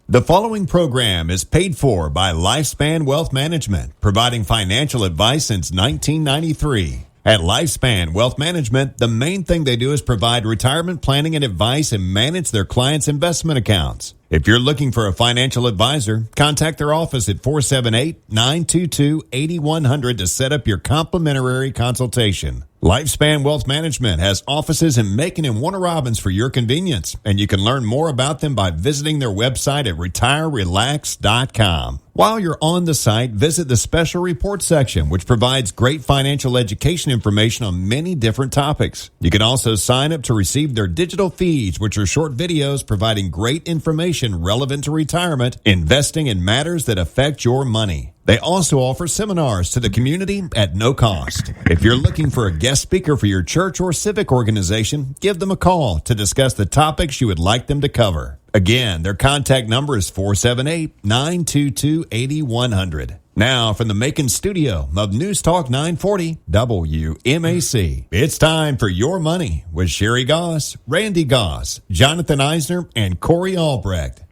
The following program is paid for by Lifespan Wealth Management, providing financial advice since 1993. At Lifespan Wealth Management, the main thing they do is provide retirement planning and advice and manage their clients' investment accounts. If you're looking for a financial advisor, contact their office at 478-922-8100 to set up your complimentary consultation. Lifespan Wealth Management has offices in Macon and Warner Robins for your convenience, and you can learn more about them by visiting their website at retirerelax.com. While you're on the site, visit the special report section, which provides great financial education information on many different topics. You can also sign up to receive their digital feeds, which are short videos providing great information relevant to retirement, investing, and matters that affect your money. They also offer seminars to the community at no cost. If you're looking for a guest speaker for your church or civic organization, give them a call to discuss the topics you would like them to cover. Again, their contact number is 478-922-8100. Now, from the Macon studio of News Talk 940 WMAC, it's time for Your Money with Sherry Goss, Randy Goss, Jonathan Eisner, and Corey Albrecht.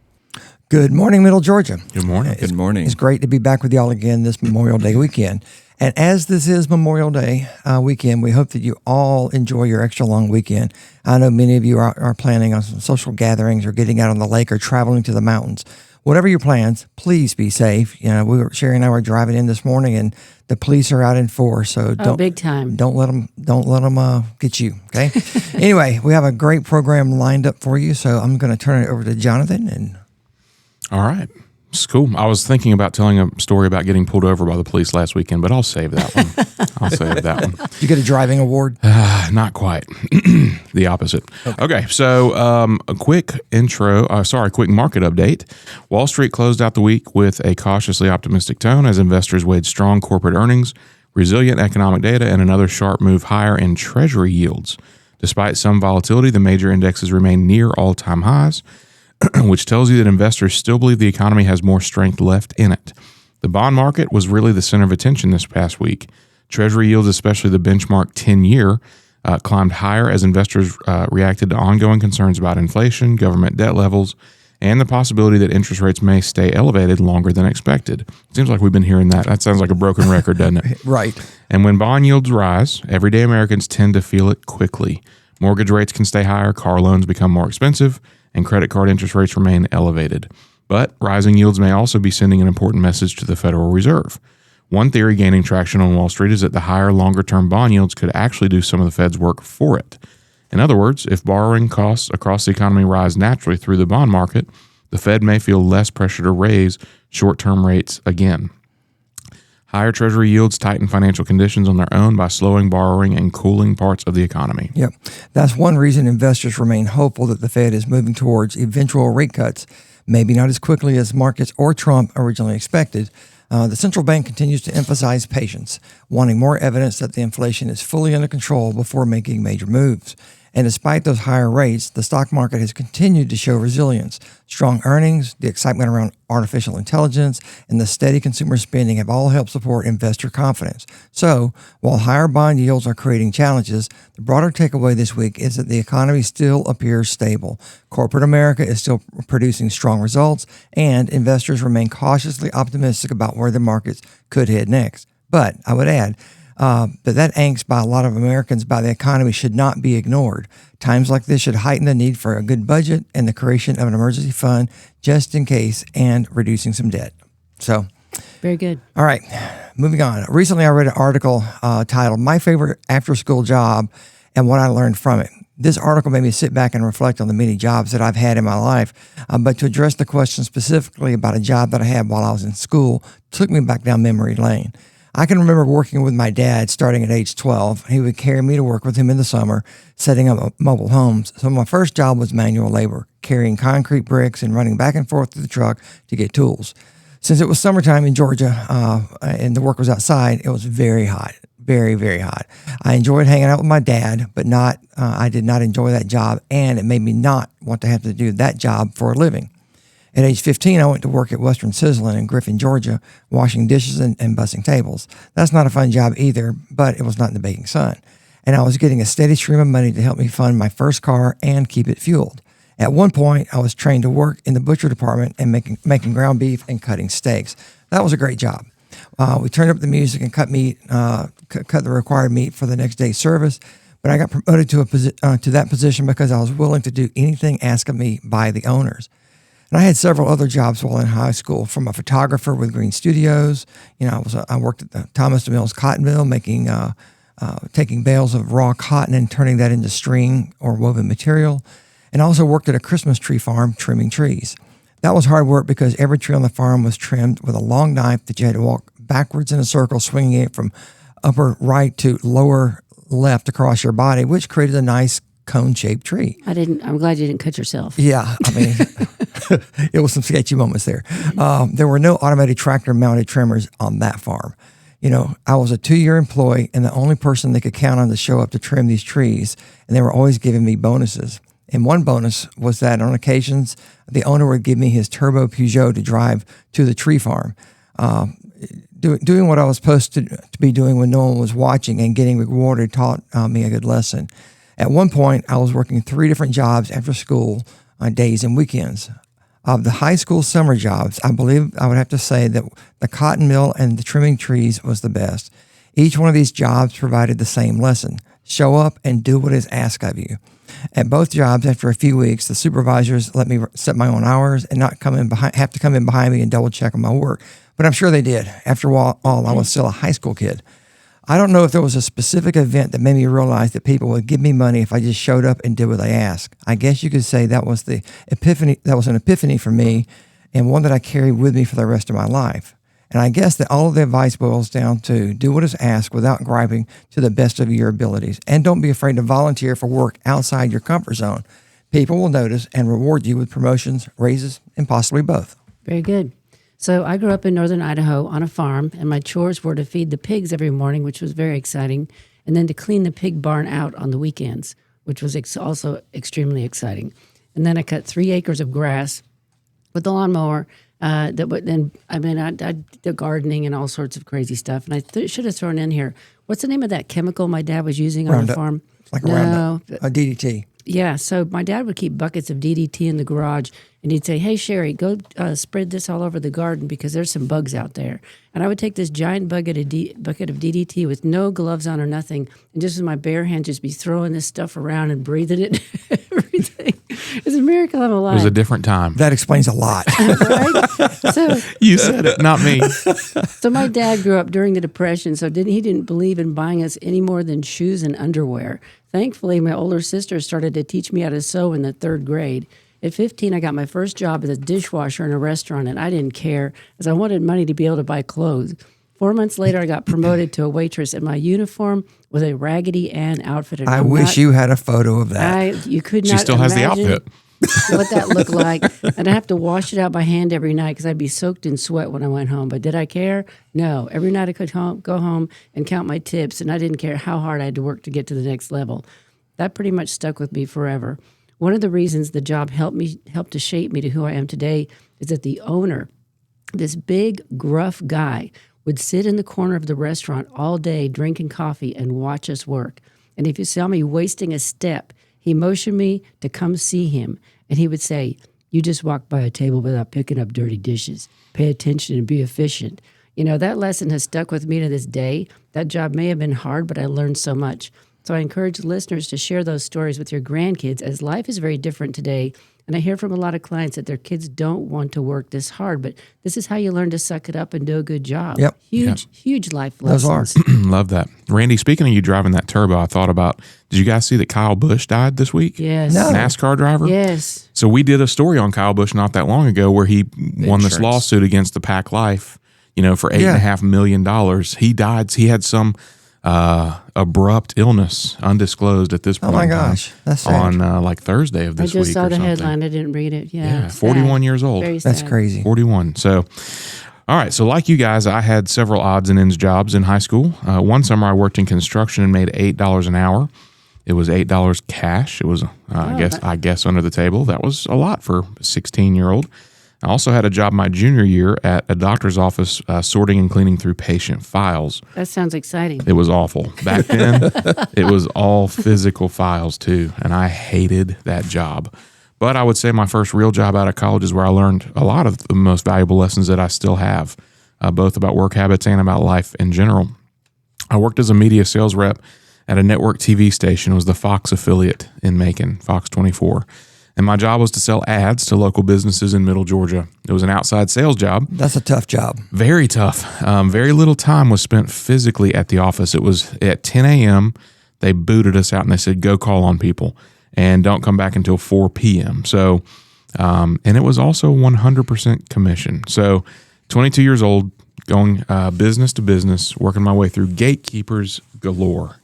Good morning, Middle Georgia. Good morning. Good morning. It's great to be back with y'all again this Memorial Day weekend. And as this is Memorial Day weekend, we hope that you all enjoy your extra long weekend. I know many of you are planning on some social gatherings or getting out on the lake or traveling to the mountains. Whatever your plans, please be safe. You know, Sherry and I were driving in this morning, and the police are out in force. So big time. Don't let them get you. Okay. Anyway, we have a great program lined up for you. So I'm going to turn it over to Jonathan. And all right. It's cool. I was thinking about telling a story about getting pulled over by the police last weekend, but I'll save that one. Did you get a driving award? Not quite. The opposite. Okay. So a quick quick market update. Wall Street closed out the week with a cautiously optimistic tone as investors weighed strong corporate earnings, resilient economic data, and another sharp move higher in Treasury yields. Despite some volatility, the major indexes remain near all-time highs, which tells you that investors still believe the economy has more strength left in it. The bond market was really the center of attention this past week. Treasury yields, especially the benchmark 10-year, climbed higher as investors reacted to ongoing concerns about inflation, government debt levels, and the possibility that interest rates may stay elevated longer than expected. Seems like we've been hearing that. That sounds like a broken record, doesn't it? Right. And when bond yields rise, everyday Americans tend to feel it quickly. Mortgage rates can stay higher, car loans become more expensive, and credit card interest rates remain elevated. But rising yields may also be sending an important message to the Federal Reserve. One theory gaining traction on Wall Street is that the higher, longer-term bond yields could actually do some of the Fed's work for it. In other words, if borrowing costs across the economy rise naturally through the bond market, the Fed may feel less pressure to raise short-term rates again. Higher Treasury yields tighten financial conditions on their own by slowing borrowing and cooling parts of the economy. Yep. That's one reason investors remain hopeful that the Fed is moving towards eventual rate cuts, maybe not as quickly as markets or Trump originally expected. The central bank continues to emphasize patience, wanting more evidence that the inflation is fully under control before making major moves. And despite those higher rates, the stock market has continued to show resilience. Strong earnings, the excitement around artificial intelligence, and the steady consumer spending have all helped support investor confidence. So, while higher bond yields are creating challenges, the broader takeaway this week is that the economy still appears stable. Corporate America is still producing strong results, and investors remain cautiously optimistic about where the markets could head next. But I would add, that angst by a lot of Americans by the economy should not be ignored. Times like this should heighten the need for a good budget and the creation of an emergency fund just in case and reducing some debt. So, very good. All right, moving on. Recently, I read an article titled My Favorite After-School Job and What I Learned From It. This article made me sit back and reflect on the many jobs that I've had in my life, but to address the question specifically about a job that I had while I was in school took me back down memory lane. I can remember working with my dad starting at age 12. He would carry me to work with him in the summer, setting up mobile homes. So my first job was manual labor, carrying concrete bricks and running back and forth to the truck to get tools. Since it was summertime in Georgia and the work was outside, it was very hot, very, very hot. I enjoyed hanging out with my dad, but I did not enjoy that job, and it made me not want to have to do that job for a living. At age 15, I went to work at Western Sizzling in Griffin, Georgia, washing dishes and bussing tables. That's not a fun job either, but it was not in the baking sun. And I was getting a steady stream of money to help me fund my first car and keep it fueled. At one point, I was trained to work in the butcher department and making ground beef and cutting steaks. That was a great job. We turned up the music and cut meat, cut the required meat for the next day's service. But I got promoted to that position because I was willing to do anything asked of me by the owners. And I had several other jobs while in high school, from a photographer with Green Studios. I worked at the Thomas DeMille's cotton mill, taking bales of raw cotton and turning that into string or woven material. And I also worked at a Christmas tree farm trimming trees. That was hard work because every tree on the farm was trimmed with a long knife that you had to walk backwards in a circle, swinging it from upper right to lower left across your body, which created a nice cone-shaped tree. I'm glad you didn't cut yourself. Yeah, I mean, it was some sketchy moments there. There were no automated tractor-mounted trimmers on that farm. I was a 2-year employee and the only person they could count on to show up to trim these trees, and they were always giving me bonuses. And one bonus was that on occasions, the owner would give me his turbo Peugeot to drive to the tree farm. Doing what I was supposed to be doing when no one was watching and getting rewarded taught me a good lesson. At one point, I was working 3 different jobs after school on days and weekends. Of the high school summer jobs, I believe I would have to say that the cotton mill and the trimming trees was the best. Each one of these jobs provided the same lesson: show up and do what is asked of you. At both jobs, after a few weeks, the supervisors let me set my own hours and not have to come in behind me and double check on my work. But I'm sure they did. After all, I was still a high school kid. I don't know if there was a specific event that made me realize that people would give me money if I just showed up and did what they asked. I guess you could say that was the epiphany. That was an epiphany for me, and one that I carried with me for the rest of my life. And I guess that all of the advice boils down to do what is asked without griping, to the best of your abilities. And don't be afraid to volunteer for work outside your comfort zone. People will notice and reward you with promotions, raises, and possibly both. Very good. So I grew up in northern Idaho on a farm, and my chores were to feed the pigs every morning, which was very exciting, and then to clean the pig barn out on the weekends, which was also extremely exciting. And then I cut 3 acres of grass with the lawnmower. I did the gardening and all sorts of crazy stuff. And I should have thrown in here, what's the name of that chemical my dad was using on the farm? Like a Roundup, a DDT. Yeah, so my dad would keep buckets of DDT in the garage, and he'd say, "Hey, Sherry, go spread this all over the garden because there's some bugs out there." And I would take this giant bucket of DDT with no gloves on or nothing, and just with my bare hands just be throwing this stuff around and breathing it, everything. It's a miracle I'm alive. It was a different time. That explains a lot. Right? So You said it, not me. So my dad grew up during the Depression, so he didn't believe in buying us any more than shoes and underwear. Thankfully, my older sister started to teach me how to sew in the 3rd grade. At 15, I got my first job as a dishwasher in a restaurant, and I didn't care, as I wanted money to be able to buy clothes. 4 months later, I got promoted to a waitress, and my uniform was a Raggedy Ann outfit. And I wish you had a photo of that. You could not She still has the imagine outfit. what that looked like. And I'd have to wash it out by hand every night because I'd be soaked in sweat when I went home. But did I care? No. Every night I could go home and count my tips, and I didn't care how hard I had to work to get to the next level. That pretty much stuck with me forever. One of the reasons the job helped to shape me to who I am today is that the owner, this big, gruff guy, would sit in the corner of the restaurant all day drinking coffee and watch us work. And if you saw me wasting a step, he motioned me to come see him. And he would say, "You just walk by a table without picking up dirty dishes. Pay attention and be efficient." That lesson has stuck with me to this day. That job may have been hard, but I learned so much. So I encourage listeners to share those stories with your grandkids, as life is very different today. And I hear from a lot of clients that their kids don't want to work this hard, but this is how you learn to suck it up and do a good job. Yep. Huge life Those lessons. are. Love that. Randy, speaking of you driving that turbo, I thought about, did you guys see that Kyle Busch died this week? Yes. No. NASCAR driver? Yes. So we did a story on Kyle Busch not that long ago where he won this insurance. lawsuit against the Pack Life, for $8.5 million. He died. He had some abrupt illness, undisclosed at this point. Oh my gosh, that's sad. On Thursday of I this week. just saw or the something. headline. I didn't read it. Yeah, sad. 41 years old. Very sad. That's crazy. 41. So, all right. So, like you guys, I had several odds and ends jobs in high school. One summer, I worked in construction and made $8 an hour. It was $8 cash. It was, I guess, under the table. That was a lot for a 16-year-old. I also had a job my junior year at a doctor's office sorting and cleaning through patient files. That sounds exciting. It was awful. Back then, it was all physical files too, and I hated that job. But I would say my first real job out of college is where I learned a lot of the most valuable lessons that I still have, both about work habits and about life in general. I worked as a media sales rep at a network TV station. It was the Fox affiliate in Macon, Fox 24. And my job was to sell ads to local businesses in Middle Georgia. It was an outside sales job. That's a tough job. Very tough. Very little time was spent physically at the office. It was at 10 a.m. They booted us out and they said, go call on people and don't come back until 4 p.m. So, and it was also 100% commission. So 22 years old, going business to business, working my way through gatekeepers galore,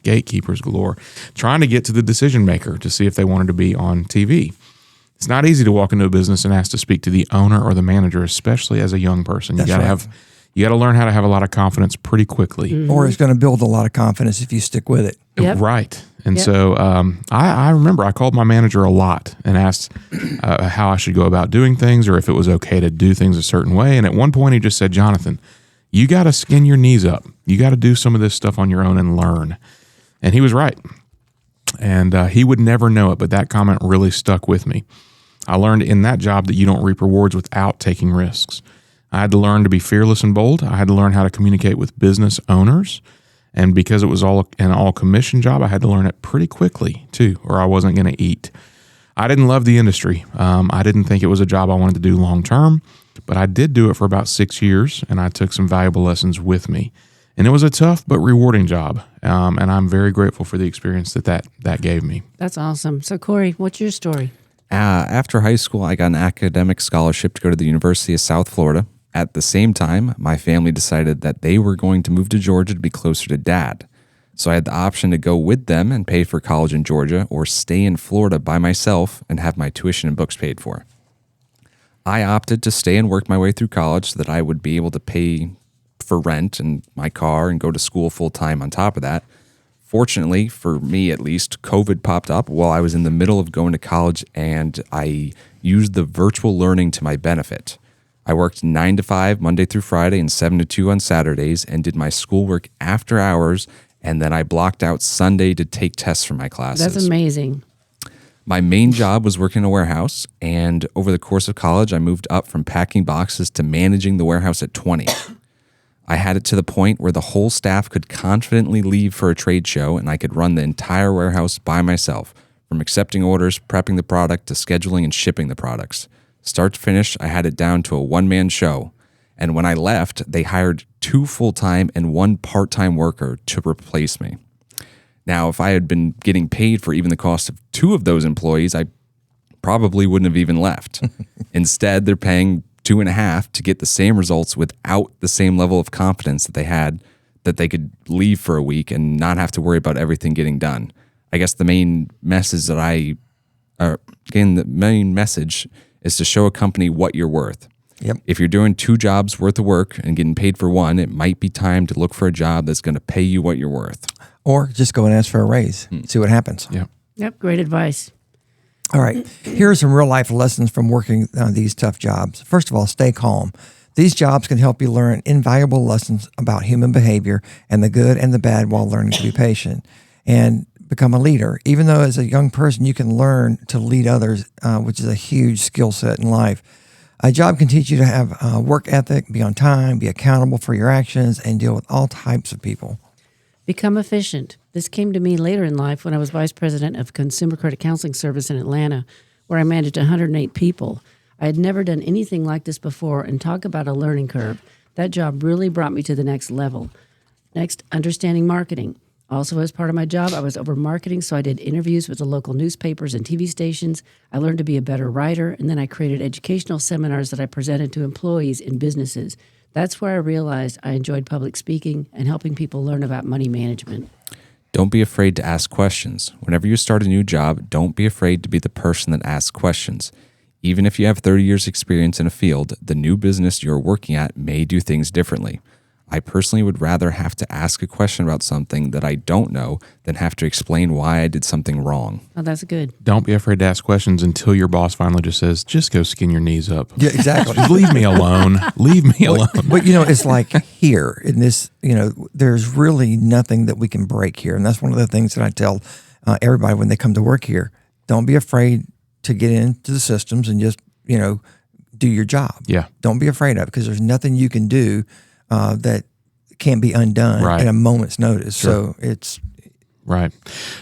trying to get to the decision maker to see if they wanted to be on TV. It's not easy to walk into a business and ask to speak to the owner or the manager, especially as a young person. You got to learn how to have a lot of confidence pretty quickly. Mm-hmm. Or it's going to build a lot of confidence if you stick with it. Yep. Right. And so I remember I called my manager a lot and asked how I should go about doing things or if it was okay to do things a certain way. And at one point he just said, Jonathan, you got to skin your knees up. You got to do some of this stuff on your own and learn. And he was right. And he would never know it, but that comment really stuck with me. I learned in that job that you don't reap rewards without taking risks. I had to learn to be fearless and bold. I had to learn how to communicate with business owners. And because it was all an all-commission job, I had to learn it pretty quickly, too, or I wasn't going to eat. I didn't love the industry. I didn't think it was a job I wanted to do long-term, but I did do it for about 6 years, and I took some valuable lessons with me. And it was a tough but rewarding job, and I'm very grateful for the experience that gave me. That's awesome. So, Corey, what's your story? After high school, I got an academic scholarship to go to the University of South Florida. At the same time, my family decided that they were going to move to Georgia to be closer to Dad. So I had the option to go with them and pay for college in Georgia or stay in Florida by myself and have my tuition and books paid for. I opted to stay and work my way through college so that I would be able to pay for rent and my car and go to school full time on top of that. Fortunately, for me at least, COVID popped up while I was in the middle of going to college, and I used the virtual learning to my benefit. I worked 9 to 5 Monday through Friday and 7 to 2 on Saturdays and did my schoolwork after hours, and then I blocked out Sunday to take tests for my classes. That's amazing. My main job was working in a warehouse, and over the course of college, I moved up from packing boxes to managing the warehouse at 20. I had it to the point where the whole staff could confidently leave for a trade show, and I could run the entire warehouse by myself, from accepting orders, prepping the product, to scheduling and shipping the products. Start to finish, I had it down to a one-man show. And when I left, they hired 2 full-time and 1 part-time worker to replace me. Now, if I had been getting paid for even the cost of 2 of those employees, I probably wouldn't have even left. Instead, they're paying 2.5 to get the same results without the same level of confidence that they had that they could leave for a week and not have to worry about everything getting done. I guess the main message is to show a company what you're worth. Yep. If you're doing 2 jobs worth of work and getting paid for 1, it might be time to look for a job that's going to pay you what you're worth. Or just go and ask for a raise. See what happens. Yeah. Yep, great advice. All right. Here are some real life lessons from working on these tough jobs. First of all, stay calm. These jobs can help you learn invaluable lessons about human behavior and the good and the bad while learning to be patient and become a leader. Even though as a young person, you can learn to lead others, which is a huge skill set in life. A job can teach you to have work ethic, be on time, be accountable for your actions, and deal with all types of people. Become efficient. This came to me later in life when I was vice president of Consumer Credit Counseling Service in Atlanta, where I managed 108 people. I had never done anything like this before, and talk about a learning curve. That job really brought me to the next level. Next, understanding marketing. Also, as part of my job, I was over marketing, so I did interviews with the local newspapers and TV stations. I learned to be a better writer, and then I created educational seminars that I presented to employees in businesses. That's where I realized I enjoyed public speaking and helping people learn about money management. Don't be afraid to ask questions. Whenever you start a new job, don't be afraid to be the person that asks questions. Even if you have 30 years experience in a field, the new business you're working at may do things differently. I personally would rather have to ask a question about something that I don't know than have to explain why I did something wrong. Oh, that's good. Don't be afraid to ask questions until your boss finally just says, just go skin your knees up. Yeah, exactly. Just leave me alone. Leave me alone. But, it's like here in this, there's really nothing that we can break here. And that's one of the things that I tell everybody when they come to work here. Don't be afraid to get into the systems and just, do your job. Yeah. Don't be afraid of it, because there's nothing you can do that can't be undone Right. at a moment's notice. Sure. So it's Right.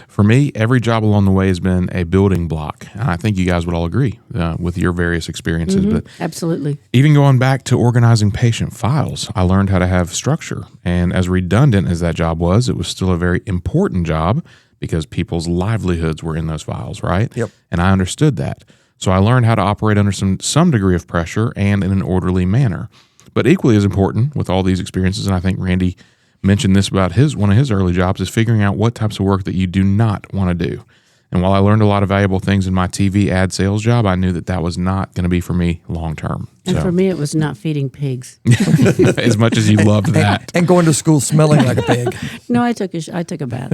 For me, every job along the way has been a building block. And I think you guys would all agree with your various experiences. But Absolutely. even going back to organizing patient files, I learned how to have structure. And as redundant as that job was, it was still a very important job because people's livelihoods were in those files, right? Yep. And I understood that. So I learned how to operate under some degree of pressure and in an orderly manner. But equally as important with all these experiences, and I think Randy mentioned this about one of his early jobs, is figuring out what types of work that you do not want to do. And while I learned a lot of valuable things in my TV ad sales job, I knew that was not going to be for me long term. And for me, it was not feeding pigs. As much as you loved that. and going to school smelling like a pig. No, I took a bath.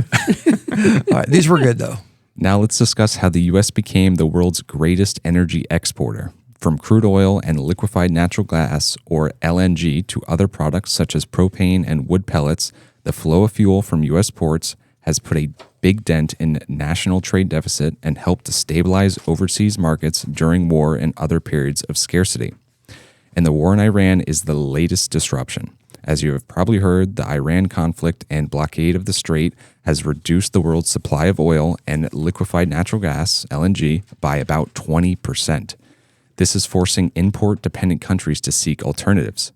All right, these were good though. Now let's discuss how the U.S. became the world's greatest energy exporter. From crude oil and liquefied natural gas, or LNG, to other products such as propane and wood pellets, the flow of fuel from U.S. ports has put a big dent in national trade deficit and helped to stabilize overseas markets during war and other periods of scarcity. And the war in Iran is the latest disruption. As you have probably heard, the Iran conflict and blockade of the strait has reduced the world's supply of oil and liquefied natural gas, LNG, by about 20%. This is forcing import-dependent countries to seek alternatives.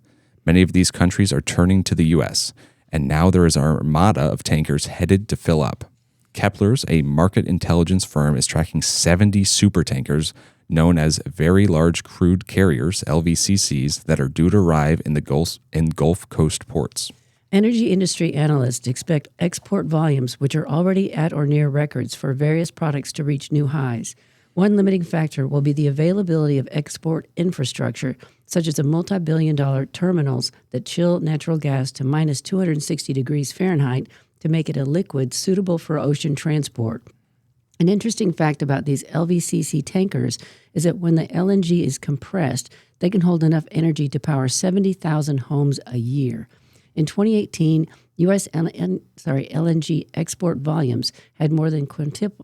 Many of these countries are turning to the U.S., and now there is an armada of tankers headed to fill up. Kepler's, a market intelligence firm, is tracking 70 supertankers known as Very Large Crude Carriers, LVCCs, that are due to arrive in Gulf Coast ports. Energy industry analysts expect export volumes, which are already at or near records for various products, to reach new highs. One limiting factor will be the availability of export infrastructure, such as the multi-billion-dollar terminals that chill natural gas to minus 260 degrees Fahrenheit to make it a liquid suitable for ocean transport. An interesting fact about these LVCC tankers is that when the LNG is compressed, they can hold enough energy to power 70,000 homes a year. In 2018, U.S. LNG export volumes had more than quintupled,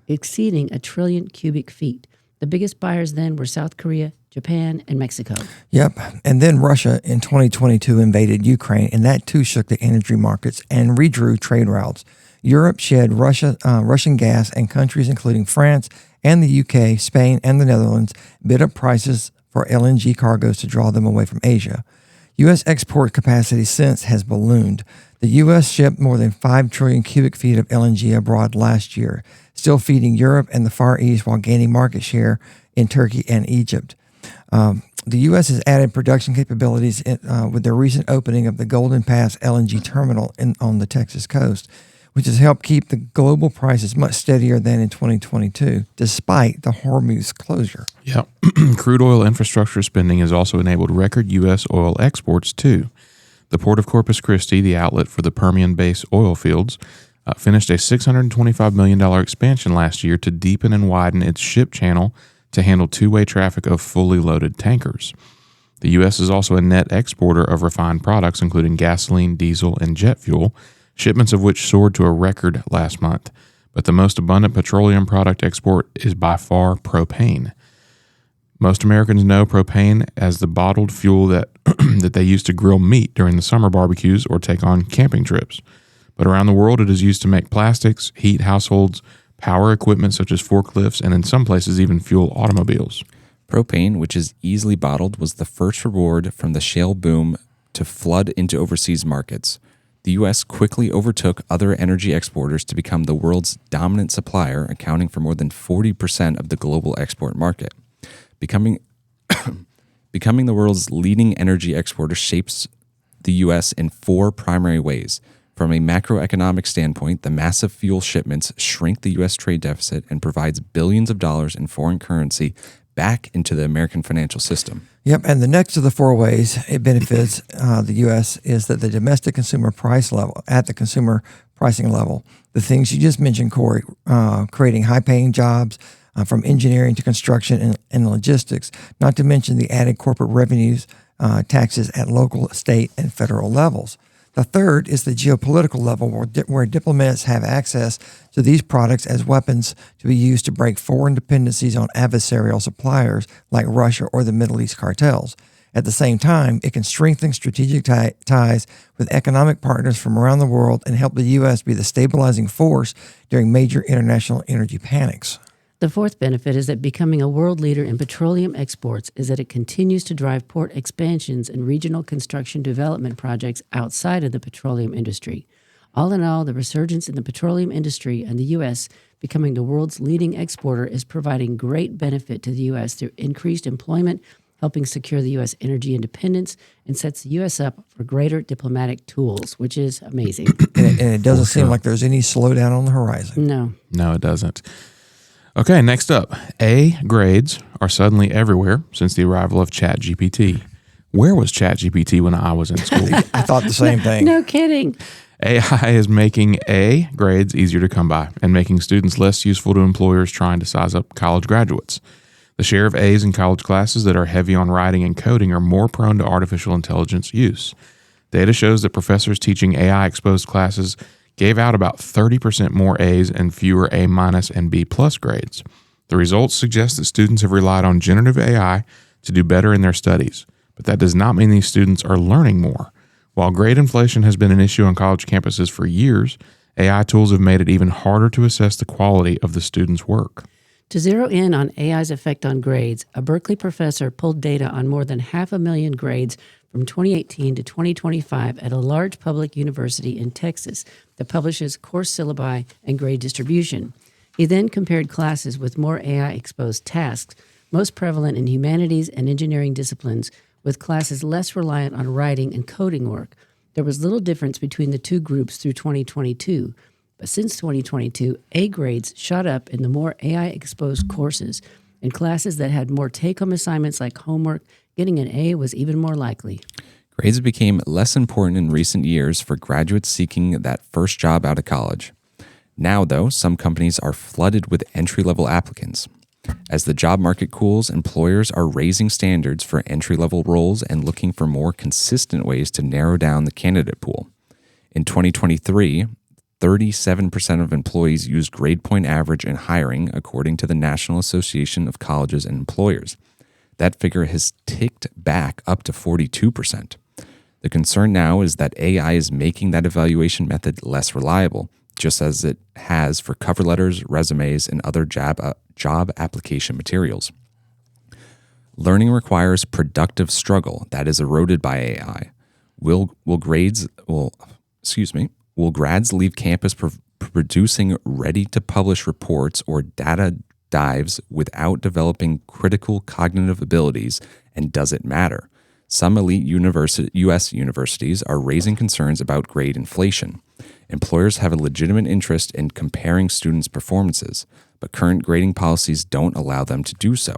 exceeding 1 trillion cubic feet. The biggest buyers then were South Korea, Japan, and Mexico. Yep. And then Russia in 2022 invaded Ukraine, and that too shook the energy markets and redrew trade routes. Europe shed Russian gas, and countries including France and the UK, Spain, and the Netherlands bid up prices for LNG cargoes to draw them away from Asia. U.S. export capacity since has ballooned. The U.S. shipped more than 5 trillion cubic feet of LNG abroad last year, still feeding Europe and the Far East while gaining market share in Turkey and Egypt. The U.S. has added production capabilities with the recent opening of the Golden Pass LNG terminal on the Texas coast, which has helped keep the global prices much steadier than in 2022, despite the Hormuz closure. Yeah. Crude oil infrastructure spending has also enabled record U.S. oil exports, too. The Port of Corpus Christi, the outlet for the Permian-based oil fields, finished a $625 million expansion last year to deepen and widen its ship channel to handle two-way traffic of fully loaded tankers. The U.S. is also a net exporter of refined products, including gasoline, diesel, and jet fuel, shipments of which soared to a record last month. But the most abundant petroleum product export is by far propane. Most Americans know propane as the bottled fuel that they use to grill meat during the summer barbecues or take on camping trips. But around the world, it is used to make plastics, heat households, power equipment such as forklifts, and in some places even fuel automobiles. Propane, which is easily bottled, was the first reward from the shale boom to flood into overseas markets. The U.S. quickly overtook other energy exporters to become the world's dominant supplier, accounting for more than 40% of the global export market. Becoming the world's leading energy exporter shapes the U.S. in four primary ways. From a macroeconomic standpoint, the massive fuel shipments shrink the U.S. trade deficit and provides billions of dollars in foreign currency back into the American financial system. Yep, and the next of the four ways it benefits the U.S. is that the domestic consumer price level, at the consumer pricing level, the things you just mentioned, Corey, creating high-paying jobs from engineering to construction and logistics, not to mention the added corporate revenues, taxes at local, state, and federal levels. The third is the geopolitical level, where diplomats have access to these products as weapons to be used to break foreign dependencies on adversarial suppliers like Russia or the Middle East cartels. At the same time, it can strengthen strategic ties with economic partners from around the world and help the U.S. be the stabilizing force during major international energy panics. The fourth benefit is that becoming a world leader in petroleum exports is that it continues to drive port expansions and regional construction development projects outside of the petroleum industry. All in all, the resurgence in the petroleum industry and the U.S. becoming the world's leading exporter is providing great benefit to the U.S. through increased employment, helping secure the U.S. energy independence, and sets the U.S. up for greater diplomatic tools, which is amazing. And it doesn't seem like there's any slowdown on the horizon. No, it doesn't. Okay, next up. A grades are suddenly everywhere since the arrival of ChatGPT. Where was ChatGPT when I was in school? I thought the same thing. No kidding. AI is making A grades easier to come by and making students less useful to employers trying to size up college graduates. The share of A's in college classes that are heavy on writing and coding are more prone to artificial intelligence use. Data shows that professors teaching AI-exposed classes gave out about 30% more A's and fewer A- and B+ grades. The results suggest that students have relied on generative AI to do better in their studies, but that does not mean these students are learning more. While grade inflation has been an issue on college campuses for years, AI tools have made it even harder to assess the quality of the students' work. To zero in on AI's effect on grades, a Berkeley professor pulled data on more than 500,000 grades from 2018 to 2025 at a large public university in Texas that publishes course syllabi and grade distribution. He then compared classes with more AI-exposed tasks, most prevalent in humanities and engineering disciplines, with classes less reliant on writing and coding work. There was little difference between the two groups through 2022. But since 2022, A grades shot up in the more AI-exposed courses. In classes that had more take-home assignments like homework, getting an A was even more likely. Grades became less important in recent years for graduates seeking that first job out of college. Now, though, some companies are flooded with entry-level applicants. As the job market cools, employers are raising standards for entry-level roles and looking for more consistent ways to narrow down the candidate pool. In 2023, 37% of employees used grade point average in hiring, according to the National Association of Colleges and Employers. That figure has ticked back up to 42%. The concern now is that AI is making that evaluation method less reliable, just as it has for cover letters, resumes, and other job application materials. Learning requires productive struggle that is eroded by AI. Will grads leave campus producing ready-to-publish reports or data dives without developing critical cognitive abilities, and does it matter? Some elite U.S. universities are raising concerns about grade inflation. Employers have a legitimate interest in comparing students' performances, but current grading policies don't allow them to do so.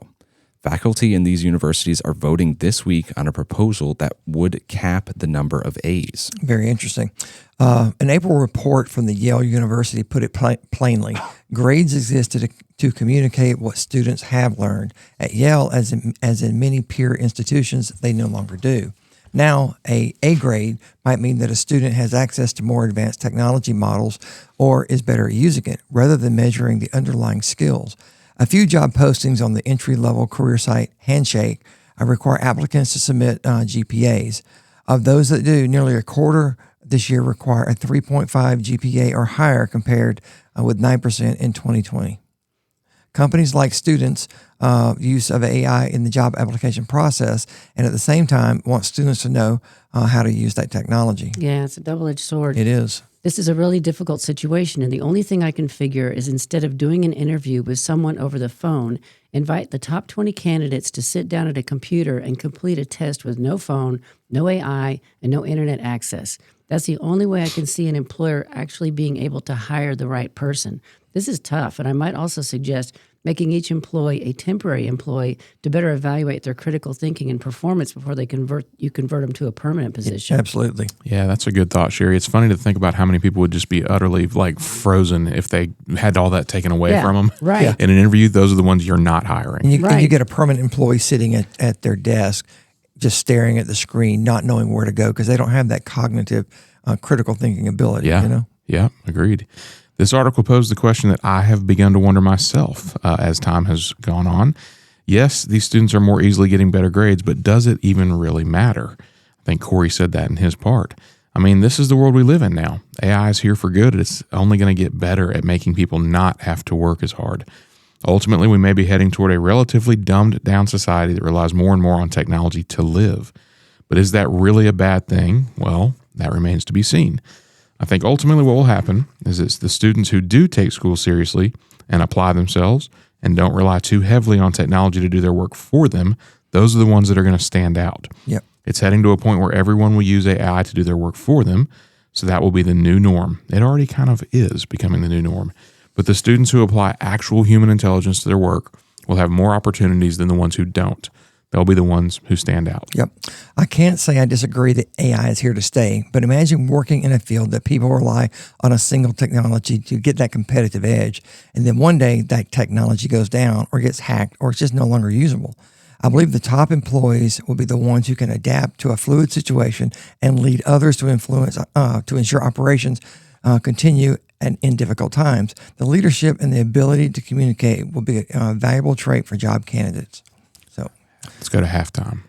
Faculty in these universities are voting this week on a proposal that would cap the number of A's. Very interesting. An April report from the Yale University put it plainly. Grades existed to communicate what students have learned. At Yale, as in many peer institutions, they no longer do. Now, a grade might mean that a student has access to more advanced technology models or is better at using it, rather than measuring the underlying skills. A few job postings on the entry-level career site Handshake require applicants to submit GPAs. Of those that do, nearly a quarter this year require a 3.5 GPA or higher, compared with 9% in 2020. Companies like students' use of AI in the job application process, and at the same time want students to know how to use that technology. Yeah, it's a double-edged sword. It is. This is a really difficult situation, and the only thing I can figure is, instead of doing an interview with someone over the phone, invite the top 20 candidates to sit down at a computer and complete a test with no phone, no AI, and no internet access. That's the only way I can see an employer actually being able to hire the right person. This is tough, and I might also suggest making each employee a temporary employee to better evaluate their critical thinking and performance before you convert them to a permanent position. Absolutely. Yeah, that's a good thought, Sherry. It's funny to think about how many people would just be utterly frozen if they had all that taken away from them. Right. Yeah. In an interview, those are the ones you're not hiring. And you get a permanent employee sitting at their desk, just staring at the screen, not knowing where to go, because they don't have that cognitive critical thinking ability. Yeah. You know. Yeah, agreed. This article posed the question that I have begun to wonder myself as time has gone on. Yes, these students are more easily getting better grades, but does it even really matter? I think Corey said that in his part. I mean, this is the world we live in now. AI is here for good. It's only going to get better at making people not have to work as hard. Ultimately, we may be heading toward a relatively dumbed down society that relies more and more on technology to live. But is that really a bad thing? Well, that remains to be seen. I think ultimately what will happen is it's the students who do take school seriously and apply themselves and don't rely too heavily on technology to do their work for them. Those are the ones that are going to stand out. Yep. It's heading to a point where everyone will use AI to do their work for them. So that will be the new norm. It already kind of is becoming the new norm. But the students who apply actual human intelligence to their work will have more opportunities than the ones who don't. They'll be the ones who stand out. Yep. I can't say I disagree that AI is here to stay, but imagine working in a field that people rely on a single technology to get that competitive edge. And then one day that technology goes down or gets hacked or it's just no longer usable. I believe the top employees will be the ones who can adapt to a fluid situation and lead others to influence, to ensure operations continue in difficult times. The leadership and the ability to communicate will be a valuable trait for job candidates. So Let's go to halftime.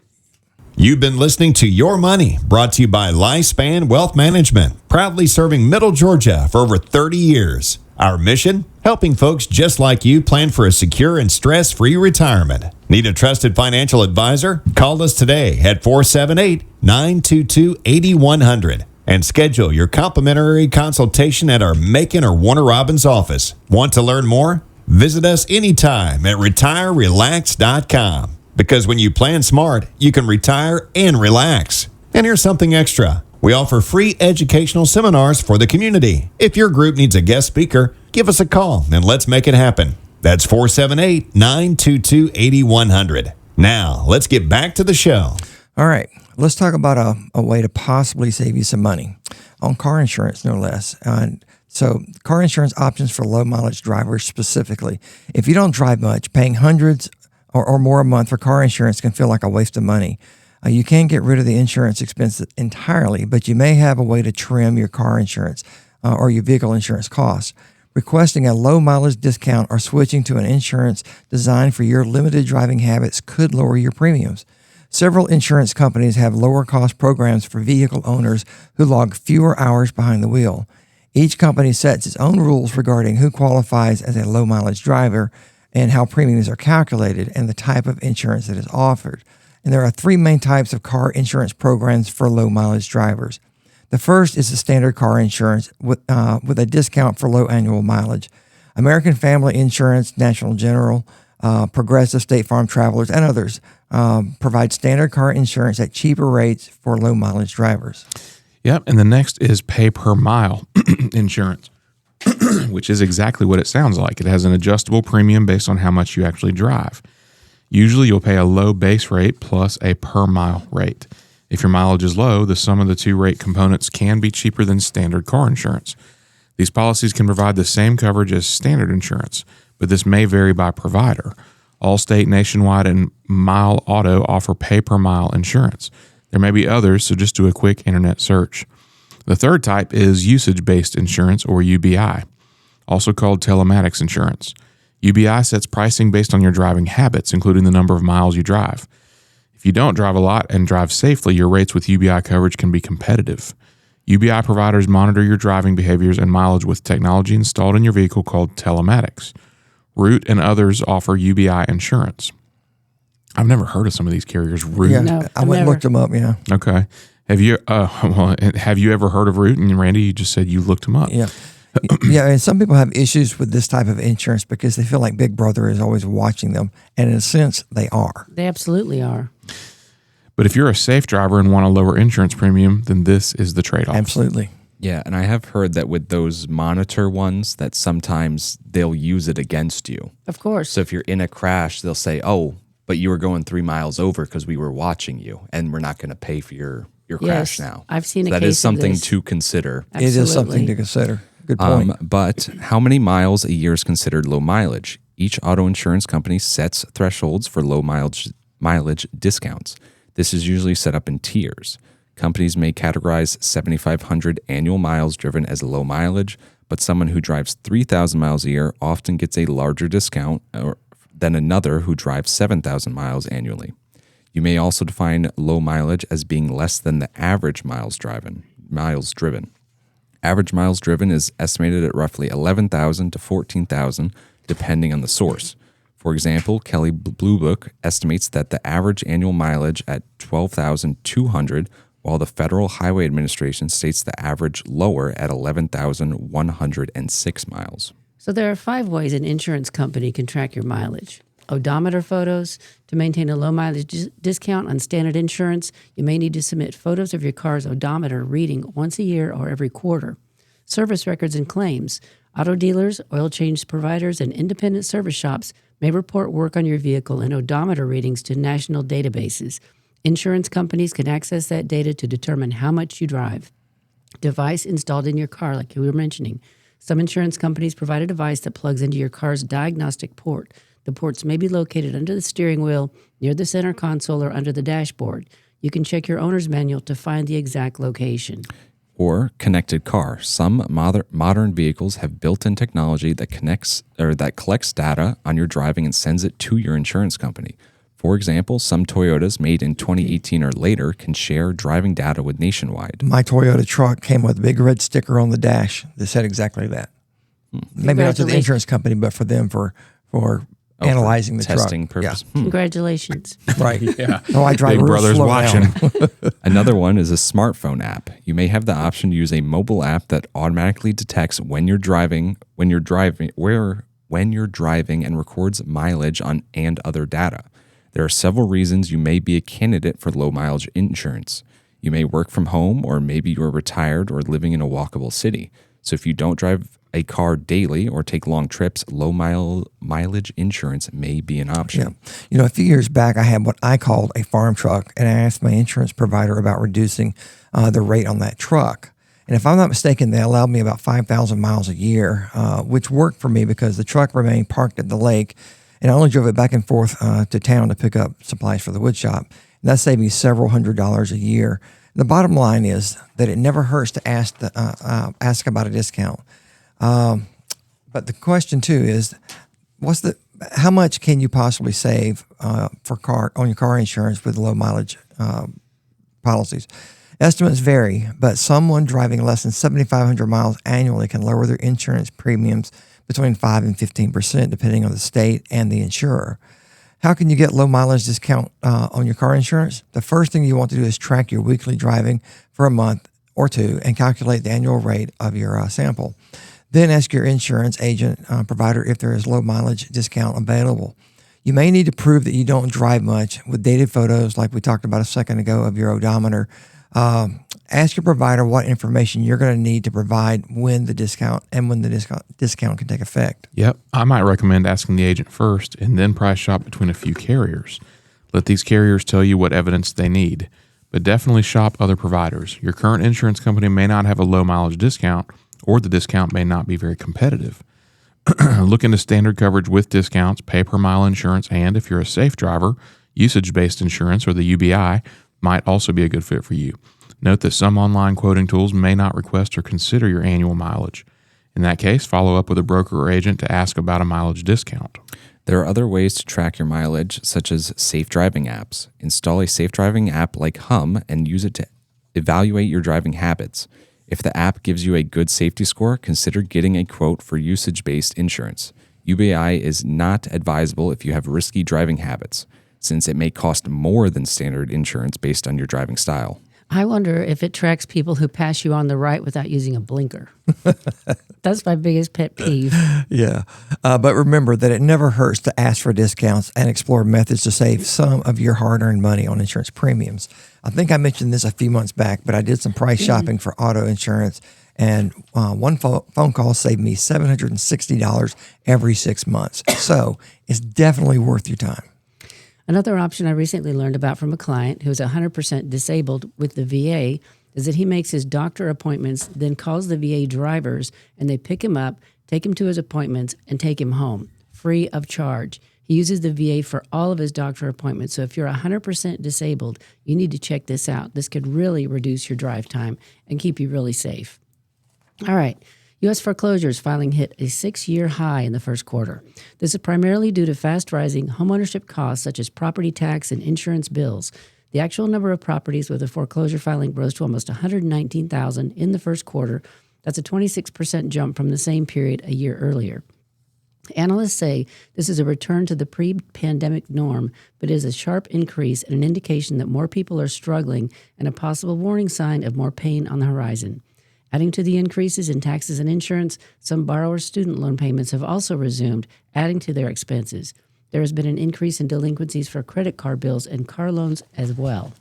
You've been listening to Your Money, brought to you by Lifespan Wealth Management, proudly serving Middle Georgia for over 30 years. Our mission? Helping folks just like you plan for a secure and stress-free retirement. Need a trusted financial advisor? Call us today at 478-922-8100 and schedule your complimentary consultation at our Macon or Warner Robins office. Want to learn more? Visit us anytime at retirerelax.com. Because when you plan smart, you can retire and relax. And here's something extra. We offer free educational seminars for the community. If your group needs a guest speaker, give us a call and let's make it happen. That's 478-922-8100. Now, let's get back to the show. all right, let's talk about a way to possibly save you some money on car insurance, no less. So car insurance options for low mileage drivers specifically. If you don't drive much, paying hundreds or more a month for car insurance can feel like a waste of money. You can get rid of the insurance expense entirely, but you may have a way to trim your car insurance or your vehicle insurance costs. Requesting a low mileage discount or switching to an insurance designed for your limited driving habits could lower your premiums. Several insurance companies have lower cost programs for vehicle owners who log fewer hours behind the wheel. Each company sets its own rules regarding who qualifies as a low mileage driver and how premiums are calculated and the type of insurance that is offered. And there are three main types of car insurance programs for low mileage drivers. The first is the standard car insurance with a discount for low annual mileage. American Family Insurance, National General, Progressive, State Farm, Travelers, and others provide standard car insurance at cheaper rates for low mileage drivers. Yep. And the next is pay per mile insurance, which is exactly what it sounds like. It has an adjustable premium based on how much you actually drive. Usually you'll pay a low base rate plus a per mile rate. If your mileage is low, the sum of the two rate components can be cheaper than standard car insurance. These policies can provide the same coverage as standard insurance, but this may vary by provider. Allstate, Nationwide, and Mile Auto offer pay per mile insurance. There may be others, so just do a quick internet search. The third type is usage-based insurance, or UBI, also called telematics insurance. UBI sets pricing based on your driving habits, including the number of miles you drive. If you don't drive a lot and drive safely, your rates with UBI coverage can be competitive. UBI providers monitor your driving behaviors and mileage with technology installed in your vehicle called telematics. Root and others offer UBI insurance. I've never heard of some of these carriers. Root. Yeah, No, I went and looked them up, yeah. Okay. Have you ever heard of Root? And Randy, you just said you looked them up. Yeah. Yeah, and some people have issues with this type of insurance because they feel like Big Brother is always watching them. And in a sense, they are. They absolutely are. But if you're a safe driver and want a lower insurance premium, then this is the trade-off. Absolutely. Yeah, and I have heard that with those monitor ones, that sometimes they'll use it against you. Of course. So if you're in a crash, they'll say, "Oh, but you were going 3 miles over because we were watching you, and we're not going to pay for your crash now." I've seen a That case is something of this. to consider. It is something Absolutely. to consider. Good point. But how many miles a year is considered low mileage? Each auto insurance company sets thresholds for low mileage discounts. This is usually set up in tiers. Companies may categorize 7,500 annual miles driven as low mileage, but someone who drives 3,000 miles a year often gets a larger discount than another who drives 7,000 miles annually. You may also define low mileage as being less than the average miles driven. Average miles driven is estimated at roughly 11,000 to 14,000, depending on the source. For example, Kelley Blue Book estimates that the average annual mileage at 12,200, while the Federal Highway Administration states the average lower at 11,106 miles. So there are 5 ways an insurance company can track your mileage. Odometer photos. To maintain a low mileage discount on standard insurance, you may need to submit photos of your car's odometer reading once a year or every quarter. Service records and claims. Auto dealers, oil change providers, and independent service shops may report work on your vehicle and odometer readings to national databases. Insurance companies can access that data to determine how much you drive. Device installed in your car, like we were mentioning. Some insurance companies provide a device that plugs into your car's diagnostic port. The ports may be located under the steering wheel, near the center console, or under the dashboard. You can check your owner's manual to find the exact location. Or connected car. Some modern vehicles have built-in technology that collects data on your driving and sends it to your insurance company. For example, some Toyotas made in 2018 or later can share driving data with Nationwide. My Toyota truck came with a big red sticker on the dash that said exactly that. Maybe not to the insurance company, but for them for analyzing the testing truck. purpose. Yeah. Congratulations. Right. Yeah. Oh, I drive Big real Brother's slow watching. now. Another one is a smartphone app. You may have the option to use a mobile app that automatically detects when you're driving and records mileage and other data. There are several reasons you may be a candidate for low mileage insurance. You may work from home, or maybe you're retired or living in a walkable city. So if you don't drive a car daily or take long trips, low mileage insurance may be an option. Yeah. A few years back, I had what I called a farm truck, and I asked my insurance provider about reducing the rate on that truck. And if I'm not mistaken, they allowed me about 5,000 miles a year, which worked for me because the truck remained parked at the lake, and I only drove it back and forth to town to pick up supplies for the wood shop. And that saved me several $100s a year. The bottom line is that it never hurts to ask about a discount. But the question too is, how much can you possibly save on your car insurance with low mileage policies? Estimates vary, but someone driving less than 7,500 miles annually can lower their insurance premiums between 5 and 15%, depending on the state and the insurer. How can you get low mileage discount on your car insurance? The first thing you want to do is track your weekly driving for a month or two and calculate the annual rate of your sample. Then ask your insurance agent provider if there is low mileage discount available. You may need to prove that you don't drive much with dated photos, like we talked about a second ago, of your odometer. Ask your provider what information you're going to need to provide when the discount can take effect. Yep. I might recommend asking the agent first and then price shop between a few carriers. Let these carriers tell you what evidence they need, but definitely shop other providers. Your current insurance company may not have a low mileage discount, or the discount may not be very competitive. Look into standard coverage with discounts, pay per mile insurance, and if you're a safe driver, usage-based insurance or the UBI might also be a good fit for you. Note that some online quoting tools may not request or consider your annual mileage. In that case, follow up with a broker or agent to ask about a mileage discount. There are other ways to track your mileage, such as safe driving apps. Install a safe driving app like Hum and use it to evaluate your driving habits. If the app gives you a good safety score, consider getting a quote for usage-based insurance. UBI is not advisable if you have risky driving habits, since it may cost more than standard insurance based on your driving style. I wonder if it tracks people who pass you on the right without using a blinker. That's my biggest pet peeve. Yeah. But remember that it never hurts to ask for discounts and explore methods to save some of your hard-earned money on insurance premiums. I think I mentioned this a few months back, but I did some price shopping for auto insurance, and one phone call saved me $760 every 6 months. So it's definitely worth your time. Another option I recently learned about from a client who's 100% disabled with the VA is that he makes his doctor appointments, then calls the VA drivers, and they pick him up, take him to his appointments, and take him home, free of charge. He uses the VA for all of his doctor appointments. So if you're 100% disabled, you need to check this out. This could really reduce your drive time and keep you really safe. All right. U.S. foreclosures filing hit a 6-year high in the first quarter. This is primarily due to fast rising homeownership costs such as property tax and insurance bills. The actual number of properties with a foreclosure filing rose to almost 119,000 in the first quarter. That's a 26% jump from the same period a year earlier. Analysts say this is a return to the pre-pandemic norm, but is a sharp increase and an indication that more people are struggling and a possible warning sign of more pain on the horizon. Adding to the increases in taxes and insurance, some borrowers' student loan payments have also resumed, adding to their expenses. There has been an increase in delinquencies for credit card bills and car loans as well.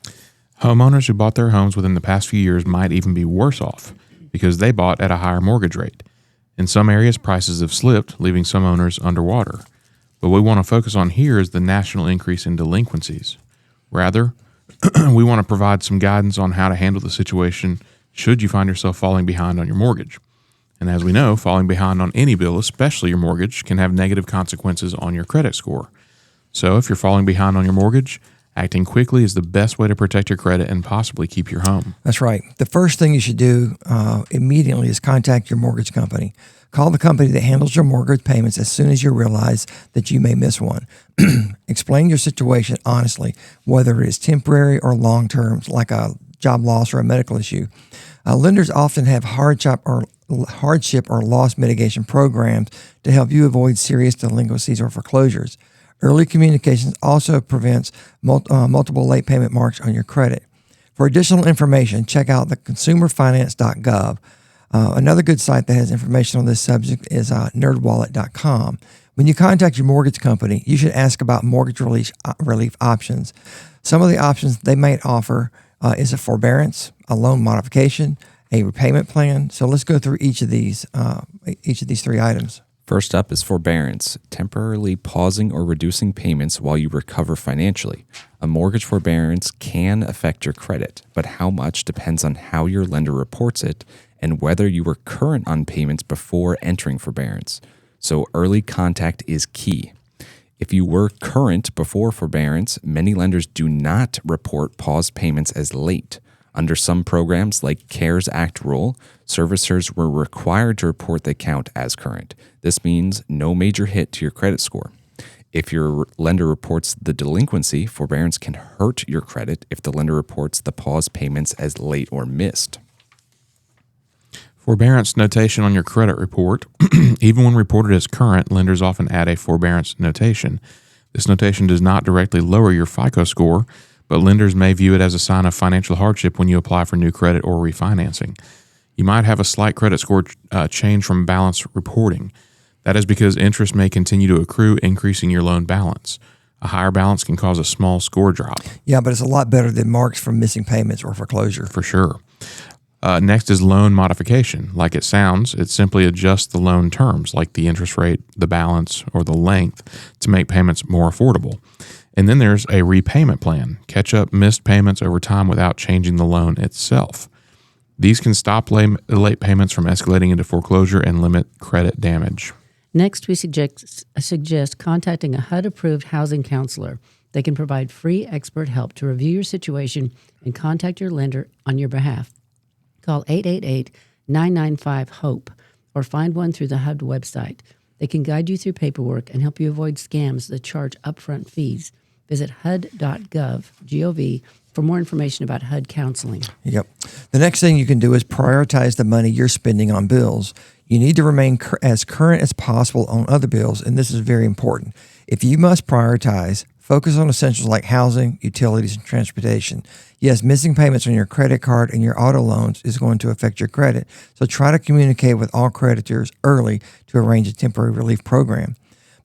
Homeowners who bought their homes within the past few years might even be worse off because they bought at a higher mortgage rate. In some areas, prices have slipped, leaving some owners underwater. What we want to focus on here is the national increase in delinquencies. Rather, we want to provide some guidance on how to handle the situation should you find yourself falling behind on your mortgage. And as we know, falling behind on any bill, especially your mortgage, can have negative consequences on your credit score. So if you're falling behind on your mortgage, acting quickly is the best way to protect your credit and possibly keep your home. That's right. The first thing you should do immediately is contact your mortgage company. Call the company that handles your mortgage payments as soon as you realize that you may miss one. Explain your situation honestly, whether it is temporary or long-term, like a job loss or a medical issue. Lenders often have hardship or loss mitigation programs to help you avoid serious delinquencies or foreclosures. Early communications also prevents multiple late payment marks on your credit. For additional information, check out the consumerfinance.gov. Another good site that has information on this subject is nerdwallet.com. When you contact your mortgage company, you should ask about mortgage relief options. Some of the options they might offer is a forbearance, a loan modification, a repayment plan. So let's go through each of these three items. First up is forbearance, temporarily pausing or reducing payments while you recover financially. A mortgage forbearance can affect your credit, but how much depends on how your lender reports it and whether you were current on payments before entering forbearance. So early contact is key. If you were current before forbearance, many lenders do not report paused payments as late. Under some programs like CARES Act rule, servicers were required to report the account as current. This means no major hit to your credit score. If your lender reports the delinquency, forbearance can hurt your credit if the lender reports the paused payments as late or missed. Forbearance notation on your credit report. Even when reported as current, lenders often add a forbearance notation. This notation does not directly lower your FICO score, but lenders may view it as a sign of financial hardship when you apply for new credit or refinancing. You might have a slight credit score change from balance reporting. That is because interest may continue to accrue, increasing your loan balance. A higher balance can cause a small score drop. Yeah, but it's a lot better than marks from missing payments or foreclosure. For sure. Next is loan modification. Like it sounds, it simply adjusts the loan terms, like the interest rate, the balance, or the length, to make payments more affordable. And then there's a repayment plan. Catch up missed payments over time without changing the loan itself. These can stop late payments from escalating into foreclosure and limit credit damage. Next, we suggest contacting a HUD-approved housing counselor. They can provide free expert help to review your situation and contact your lender on your behalf. Call 888-995-HOPE or find one through the HUD website. They can guide you through paperwork and help you avoid scams that charge upfront fees. Visit HUD.gov for more information about HUD counseling. Yep. The next thing you can do is prioritize the money you're spending on bills. You need to remain as current as possible on other bills, and this is very important. If you must prioritize, focus on essentials like housing, utilities, and transportation. Yes, missing payments on your credit card and your auto loans is going to affect your credit, so try to communicate with all creditors early to arrange a temporary relief program.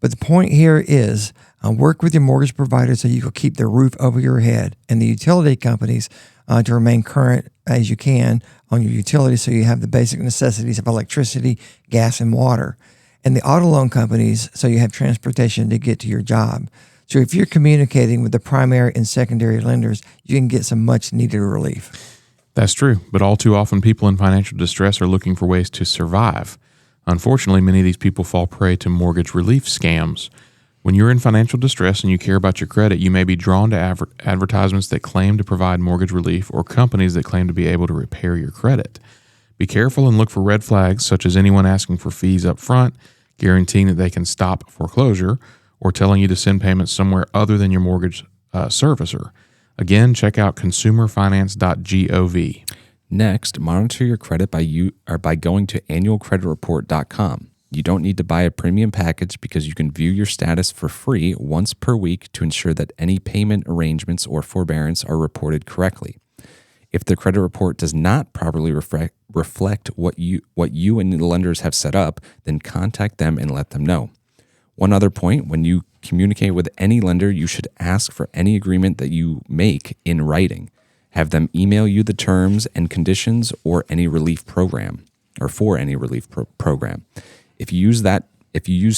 But the point here is work with your mortgage provider so you can keep the roof over your head, and the utility companies to remain current as you can on your utilities so you have the basic necessities of electricity, gas, and water. And the auto loan companies so you have transportation to get to your job. So if you're communicating with the primary and secondary lenders, you can get some much needed relief. That's true, but all too often people in financial distress are looking for ways to survive. Unfortunately, many of these people fall prey to mortgage relief scams. When you're in financial distress and you care about your credit, you may be drawn to advertisements that claim to provide mortgage relief or companies that claim to be able to repair your credit. Be careful and look for red flags, such as anyone asking for fees up front, guaranteeing that they can stop foreclosure, or telling you to send payments somewhere other than your mortgage servicer. Again, check out consumerfinance.gov. Next, monitor your credit by going to annualcreditreport.com. You don't need to buy a premium package because you can view your status for free once per week to ensure that any payment arrangements or forbearance are reported correctly. If the credit report does not properly reflect what you and the lenders have set up, then contact them and let them know. One other point, when you communicate with any lender, you should ask for any agreement that you make in writing. Have them email you the terms and conditions or any relief program, or for any relief program. If you use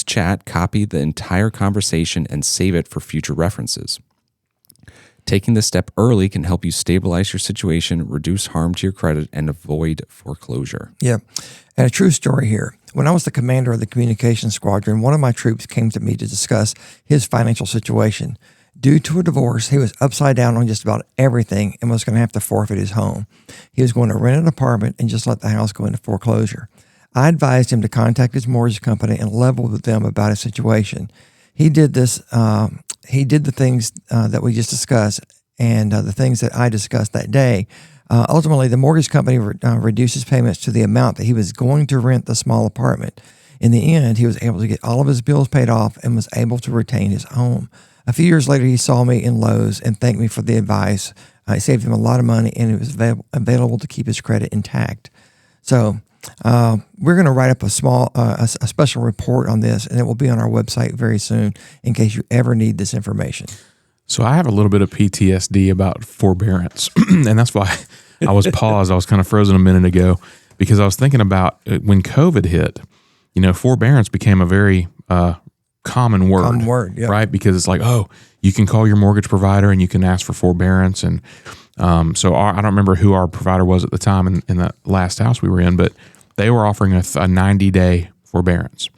chat, copy the entire conversation and save it for future references. Taking this step early can help you stabilize your situation, reduce harm to your credit, and avoid foreclosure. Yeah. And a true story here. When I was the commander of the communications squadron, one of my troops came to me to discuss his financial situation. Due to a divorce, he was upside down on just about everything and was going to have to forfeit his home. He was going to rent an apartment and just let the house go into foreclosure. I advised him to contact his mortgage company and level with them about his situation. He did this. He did the things that we just discussed and the things that I discussed that day. Ultimately, the mortgage company reduced his payments to the amount that he was going to rent the small apartment. In the end, he was able to get all of his bills paid off and was able to retain his home. A few years later, he saw me in Lowe's and thanked me for the advice. I saved him a lot of money, and it was available to keep his credit intact. So we're going to write up a special report on this, and it will be on our website very soon in case you ever need this information. So I have a little bit of PTSD about forbearance, and that's why I was paused. I was kind of frozen a minute ago because I was thinking about when COVID hit, forbearance became a very common word, yeah. Right? Because it's like, oh, you can call your mortgage provider and you can ask for forbearance. And so I don't remember who our provider was at the time in that last house we were in, but they were offering a 90-day forbearance.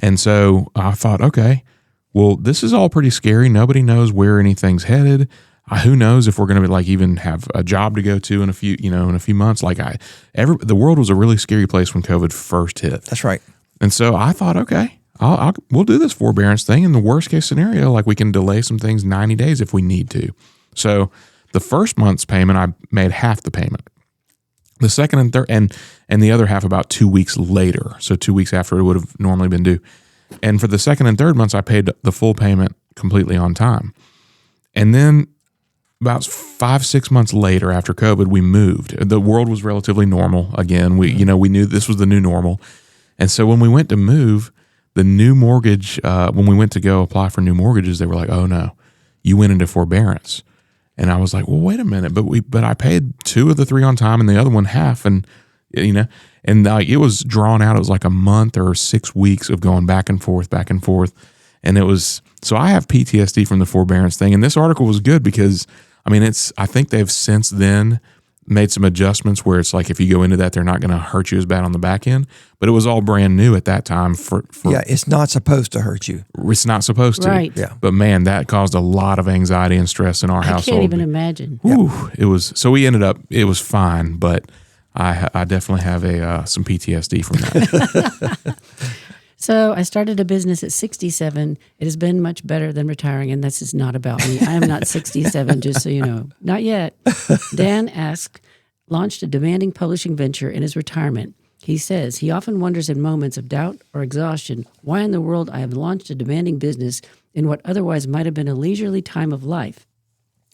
And so I thought, okay, well, this is all pretty scary. Nobody knows where anything's headed. Who knows if we're going to even have a job to go to in a few months? The world was a really scary place when COVID first hit. That's right. And so I thought, okay, we'll do this forbearance thing. In the worst case scenario, we can delay some things 90 days if we need to. So the first month's payment, I made half the payment. The second and third, and the other half about 2 weeks later. So 2 weeks after it would have normally been due. And for the second and third months, I paid the full payment completely on time. And then about 5-6 months later, after COVID, we moved. The world was relatively normal again. We knew this was the new normal. And so when we went to move, the new mortgage, when we went to go apply for new mortgages, they were like, "Oh no, you went into forbearance." And I was like, "Well, wait a minute, but I paid 2 of the 3 on time and the other one half." And it was drawn out. It was like a month or 6 weeks of going back and forth. And it was, so I have PTSD from the forbearance thing. And this article was good because, I think they've since then made some adjustments where it's like, if you go into that, they're not going to hurt you as bad on the back end, but it was all brand new at that time it's not supposed to hurt you. It's not supposed to. Right. Yeah. But man, that caused a lot of anxiety and stress in our household. I can't even imagine. Whew, it was, so we ended up, it was fine, but I definitely have some PTSD from that. So I started a business at 67. It has been much better than retiring, and this is not about me. I am not 67, just so you know. Not yet. Dan launched a demanding publishing venture in his retirement. He says he often wonders in moments of doubt or exhaustion, why in the world I have launched a demanding business in what otherwise might have been a leisurely time of life.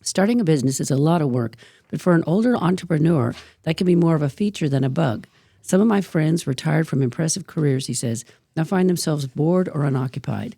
Starting a business is a lot of work, but for an older entrepreneur, that can be more of a feature than a bug. Some of my friends retired from impressive careers, he says, now find themselves bored or unoccupied.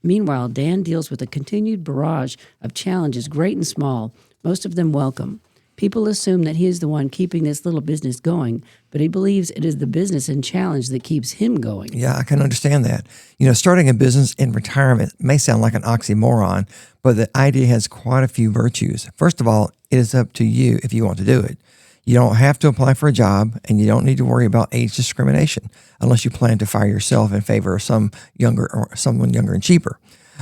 Meanwhile, Dan deals with a continued barrage of challenges, great and small, most of them welcome. People assume that he is the one keeping this little business going, but he believes it is the business and challenge that keeps him going. Yeah, I can understand that. Starting a business in retirement may sound like an oxymoron, but the idea has quite a few virtues. First of all, it is up to you if you want to do it. You don't have to apply for a job, and you don't need to worry about age discrimination unless you plan to fire yourself in favor of someone younger and cheaper.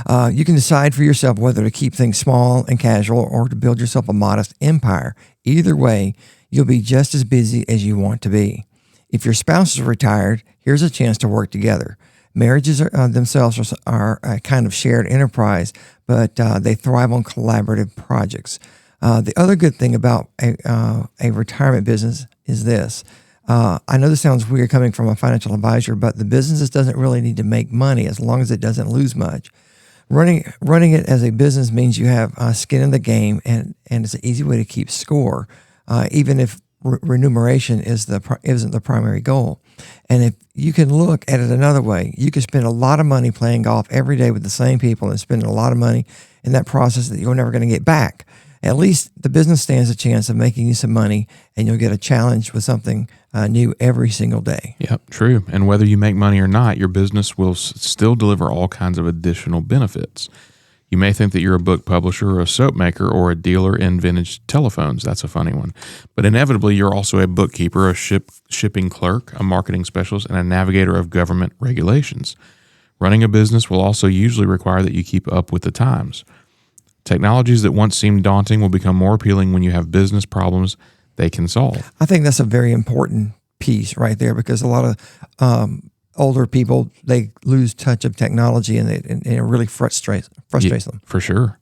You can decide for yourself whether to keep things small and casual or to build yourself a modest empire. Either way, you'll be just as busy as you want to be. If your spouse is retired, here's a chance to work together. Marriages themselves are a kind of shared enterprise, but they thrive on collaborative projects. The other good thing about a retirement business is this. I know this sounds weird coming from a financial advisor, but the business doesn't really need to make money as long as it doesn't lose much. Running it as a business means you have skin in the game, and it's an easy way to keep score, even if remuneration isn't the primary goal. And if you can look at it another way, you can spend a lot of money playing golf every day with the same people and spending a lot of money in that process that you're never going to get back. At least the business stands a chance of making you some money, and you'll get a challenge with something new every single day. Yep, true. And whether you make money or not, your business will still deliver all kinds of additional benefits. You may think that you're a book publisher or a soap maker or a dealer in vintage telephones. That's a funny one. But inevitably, you're also a bookkeeper, a shipping clerk, a marketing specialist, and a navigator of government regulations. Running a business will also usually require that you keep up with the times. Technologies that once seemed daunting will become more appealing when you have business problems they can solve. I think that's a very important piece right there, because a lot of older people, they lose touch of technology, and it really frustrates them. For sure.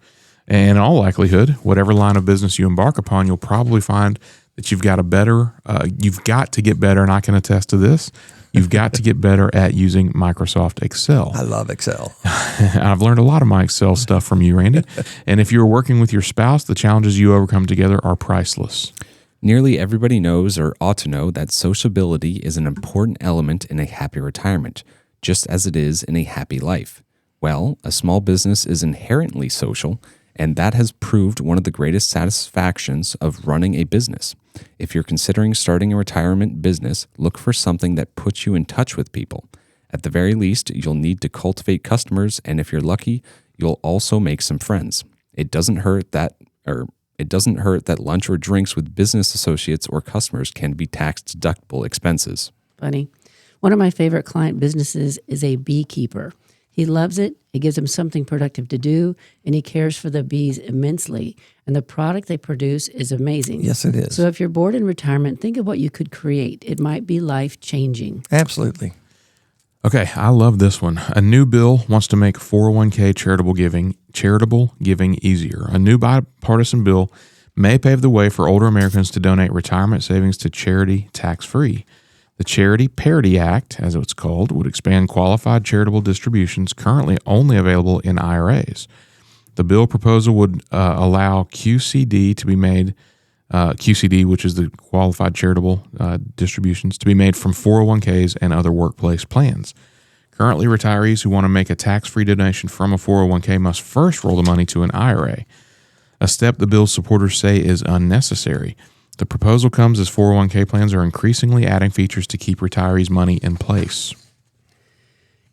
And in all likelihood, whatever line of business you embark upon, you'll probably find that you've got to get better, and I can attest to this. You've got to get better at using Microsoft Excel. I love Excel. I've learned a lot of my Excel stuff from you, Randy. And if you're working with your spouse, the challenges you overcome together are priceless. Nearly everybody knows or ought to know that sociability is an important element in a happy retirement, just as it is in a happy life. Well, a small business is inherently social, and that has proved one of the greatest satisfactions of running a business. If you're considering starting a retirement business, look for something that puts you in touch with people. At the very least, you'll need to cultivate customers, and if you're lucky, you'll also make some friends. It doesn't hurt that lunch or drinks with business associates or customers can be tax-deductible expenses. Funny. One of my favorite client businesses is a beekeeper. He loves it. It gives him something productive to do, and he cares for the bees immensely. And the product they produce is amazing. Yes, it is. So if you're bored in retirement, think of what you could create. It might be life-changing. Absolutely. Okay, I love this one. A new bill wants to make 401k charitable giving easier. A new bipartisan bill may pave the way for older Americans to donate retirement savings to charity tax-free. The Charity Parity Act, as it's called, would expand qualified charitable distributions currently only available in IRAs. The bill proposal would allow QCD to be made, QCD, which is the qualified charitable distributions, to be made from 401ks and other workplace plans. Currently, retirees who want to make a tax-free donation from a 401k must first roll the money to an IRA, a step the bill's supporters say is unnecessary. The proposal comes as 401k plans are increasingly adding features to keep retirees' money in place.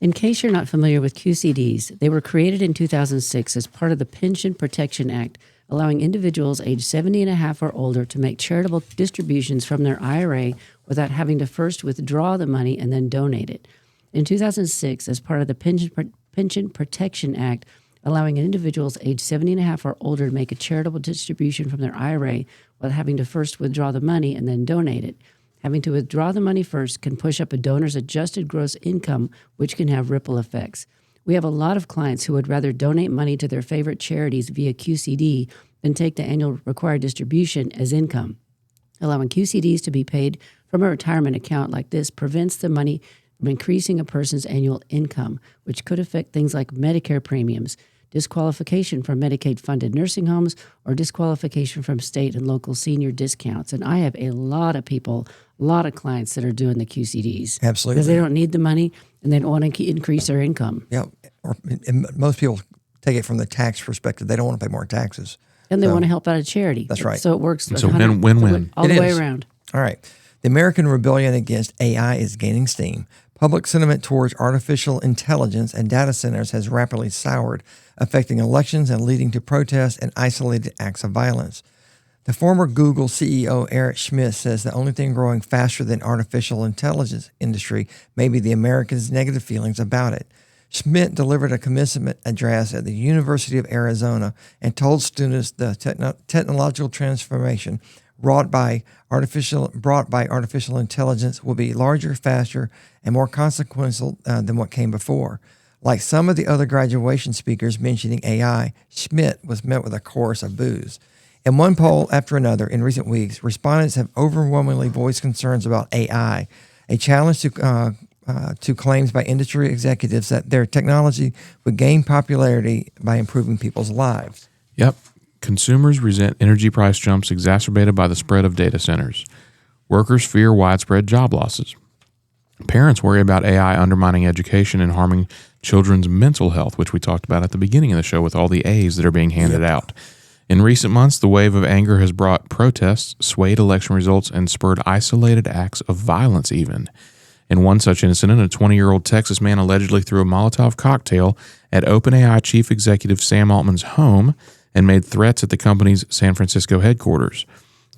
In case you're not familiar with QCDs, they were created in 2006 as part of the Pension Protection Act, allowing individuals aged 70 and a half or older to make charitable distributions from their IRA without having to first withdraw the money and then donate it. In 2006, as part of the Pension Protection Act, allowing individuals aged 70 and a half or older to make a charitable distribution from their IRA without having to first withdraw the money and then donate it. Having to withdraw the money first can push up a donor's adjusted gross income, which can have ripple effects. We have a lot of clients who would rather donate money to their favorite charities via QCD than take the annual required distribution as income. Allowing QCDs to be paid from a retirement account like this prevents the money from increasing a person's annual income, which could affect things like Medicare premiums, disqualification from Medicaid-funded nursing homes, or disqualification from state and local senior discounts. And I have a lot of people, a lot of clients that are doing the QCDs. Absolutely. Because they don't need the money and they don't want to increase their income. Yeah. And most people take it from the tax perspective. They don't want to pay more taxes. And they want to help out a charity. That's right. So it works. So win-win. All the way around. All right. The American rebellion against AI is gaining steam. Public sentiment towards artificial intelligence and data centers has rapidly soured, affecting elections and leading to protests and isolated acts of violence. The former Google CEO Eric Schmidt says the only thing growing faster than artificial intelligence industry may be the Americans' negative feelings about it. Schmidt delivered a commencement address at the University of Arizona and told students the technological transformation brought by artificial intelligence will be larger, faster, and more consequential than what came before. Like some of the other graduation speakers mentioning AI, Schmidt was met with a chorus of boos. In one poll after another in recent weeks, respondents have overwhelmingly voiced concerns about AI, a challenge to claims by industry executives that their technology would gain popularity by improving people's lives. Yep. Consumers resent energy price jumps exacerbated by the spread of data centers. Workers fear widespread job losses. Parents worry about AI undermining education and harming children's mental health, which we talked about at the beginning of the show with all the A's that are being handed out. In recent months, the wave of anger has brought protests, swayed election results, and spurred isolated acts of violence even. In one such incident, a 20-year-old Texas man allegedly threw a Molotov cocktail at OpenAI chief executive Sam Altman's home and made threats at the company's San Francisco headquarters.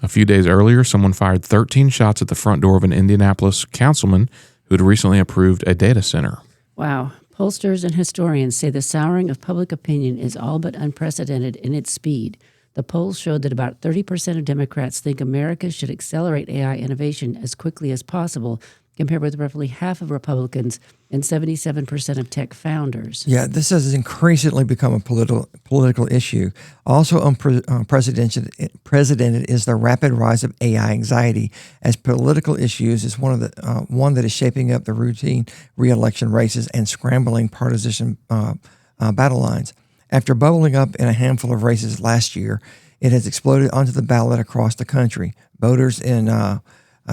A few days earlier, someone fired 13 shots at the front door of an Indianapolis councilman who had recently approved a data center. Wow. Pollsters and historians say the souring of public opinion is all but unprecedented in its speed. The polls showed that about 30% of Democrats think America should accelerate AI innovation as quickly as possible, compared with roughly half of Republicans and 77% of tech founders. Yeah, this has increasingly become a political issue. Also unprecedented is the rapid rise of AI anxiety as political issues is one that is shaping up the routine re-election races and scrambling partisan battle lines. After bubbling up in a handful of races last year, it has exploded onto the ballot across the country. Voters in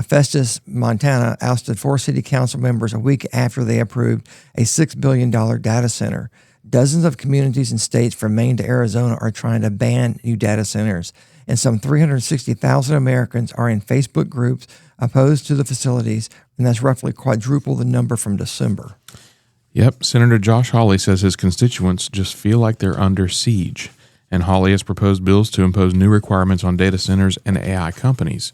Festus, Montana, ousted 4 city council members a week after they approved a $6 billion data center. Dozens of communities and states from Maine to Arizona are trying to ban new data centers, and some 360,000 Americans are in Facebook groups opposed to the facilities, and that's roughly quadruple the number from December. Yep, Senator Josh Hawley says his constituents just feel like they're under siege, and Hawley has proposed bills to impose new requirements on data centers and AI companies.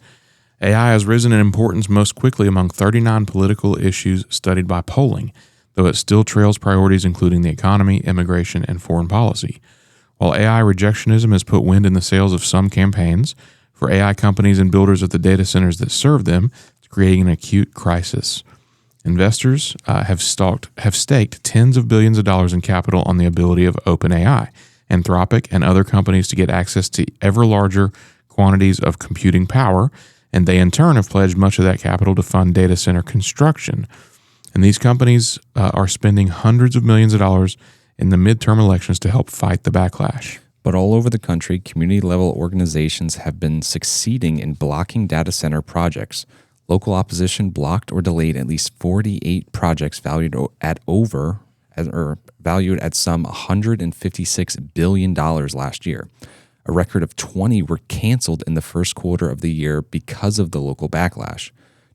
AI has risen in importance most quickly among 39 political issues studied by polling, though it still trails priorities including the economy, immigration, and foreign policy. While AI rejectionism has put wind in the sails of some campaigns, for AI companies and builders of the data centers that serve them, it's creating an acute crisis. Investors have staked tens of billions of dollars in capital on the ability of OpenAI, Anthropic, and other companies to get access to ever larger quantities of computing power, and they in turn have pledged much of that capital to fund data center construction. And these companies are spending hundreds of millions of dollars in the midterm elections to help fight the backlash. But all over the country, community-level organizations have been succeeding in blocking data center projects. Local opposition blocked or delayed at least 48 projects valued at some $156 billion last year. A record of 20 were canceled in the first quarter of the year because of the local backlash.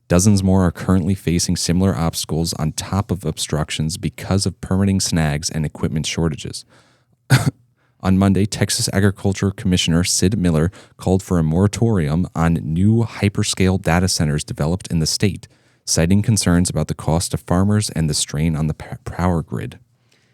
Dozens more are currently facing similar obstacles on top of obstructions because of permitting snags and equipment shortages. On Monday, Texas Agriculture Commissioner Sid Miller called for a moratorium on new hyperscale data centers developed in the state, citing concerns about the cost to farmers and the strain on the power grid.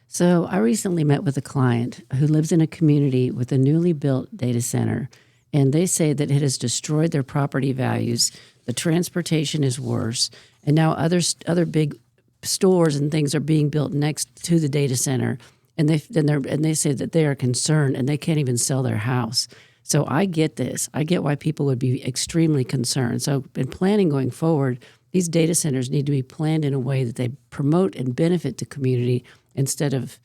So I recently met with a client who lives in a community with a newly built data center, and they say that it has destroyed their property values. The transportation is worse, and now other big stores and things are being built next to the data center, and they say that they are concerned and they can't even sell their house. So I get this. I get why people would be extremely concerned. So in planning going forward, these data centers need to be planned in a way that they promote and benefit the community instead of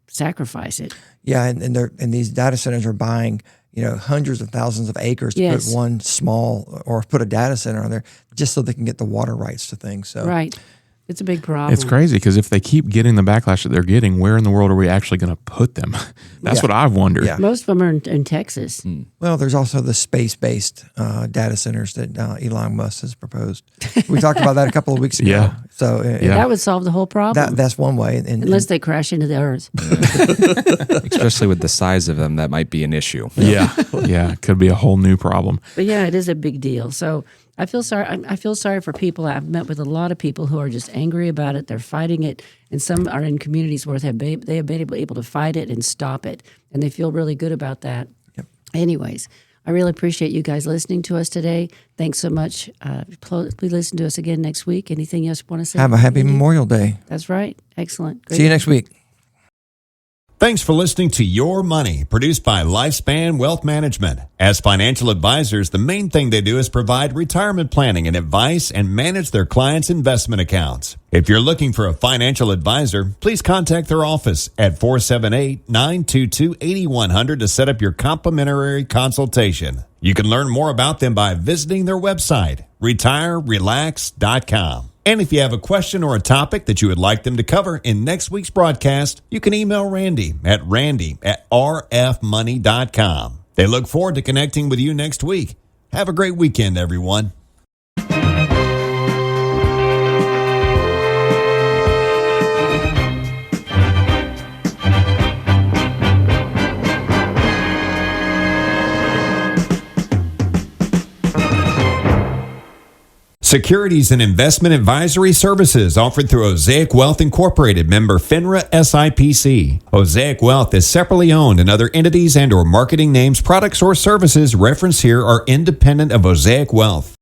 sacrifice it. Yeah, and these data centers are buying, hundreds of thousands of acres to put one small or put a data center on there just so they can get the water rights to things. So right. It's a big problem. It's crazy because if they keep getting the backlash that they're getting, where in the world are we actually going to put them? That's what I've wondered. Yeah. Most of them are in Texas. Well, there's also the space-based data centers that Elon Musk has proposed. We talked about that a couple of weeks ago. Yeah. So that would solve the whole problem. That's one way. Unless they crash into the earth. Especially with the size of them, that might be an issue. Yeah. It could be a whole new problem. But yeah, it is a big deal. So I feel sorry. I feel sorry for people. I've met with a lot of people who are just angry about it. They're fighting it, and some are in communities where they have been able to fight it and stop it, and they feel really good about that. Yep. Anyways, I really appreciate you guys listening to us today. Thanks so much. Please listen to us again next week. Anything else you want to say? Have a happy Andy? Memorial Day. That's right. Excellent. Great. See you next week. Thanks for listening to Your Money, produced by Lifespan Wealth Management. As financial advisors, the main thing they do is provide retirement planning and advice and manage their clients' investment accounts. If you're looking for a financial advisor, please contact their office at 478-922-8100 to set up your complimentary consultation. You can learn more about them by visiting their website, retirerelax.com. And if you have a question or a topic that you would like them to cover in next week's broadcast, you can email Randy at rfmoney.com. They look forward to connecting with you next week. Have a great weekend, everyone. Securities and investment advisory services offered through Osaic Wealth Incorporated, member FINRA SIPC. Osaic Wealth is separately owned, and other entities and or marketing names, products, or services referenced here are independent of Osaic Wealth.